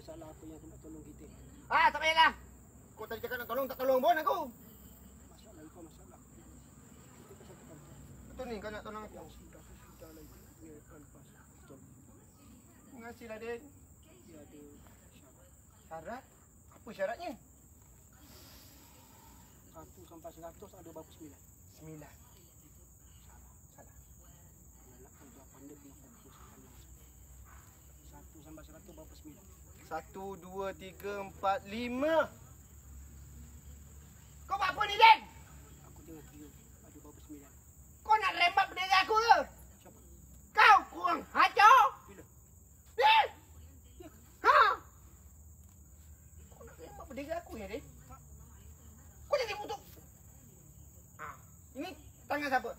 masalah apa yang nak tolong kita. Ah, tak payahlah. Kau tadi cakap nak tolong, tak tolong pun aku. Masalah kau masalah. Kita ke satu kantor. Betul ni kau nak tolong aku. Yang sudah lah itu. Dia akan lepas. Betul. Terima kasih lah, Din. Dia ada syarat. Syarat? Apa syaratnya? 1 sampai 100 ada berapa 9? 9. Salah. Anak kau tu pandai punya fokus. 1 sampai 100 berapa 9? 1, 2, 3, 4, 5. Kau buat apa ni, Den? Aku tengah kira ada berapa 9. Kau nak rembat bendera aku ke? Siapa? Kau kurang hajar. Bila? Den! Ya. Ha? Kau nak rembat bendera aku ya, Den? Kau jadi butuh. Ha. Ini tangan siapa?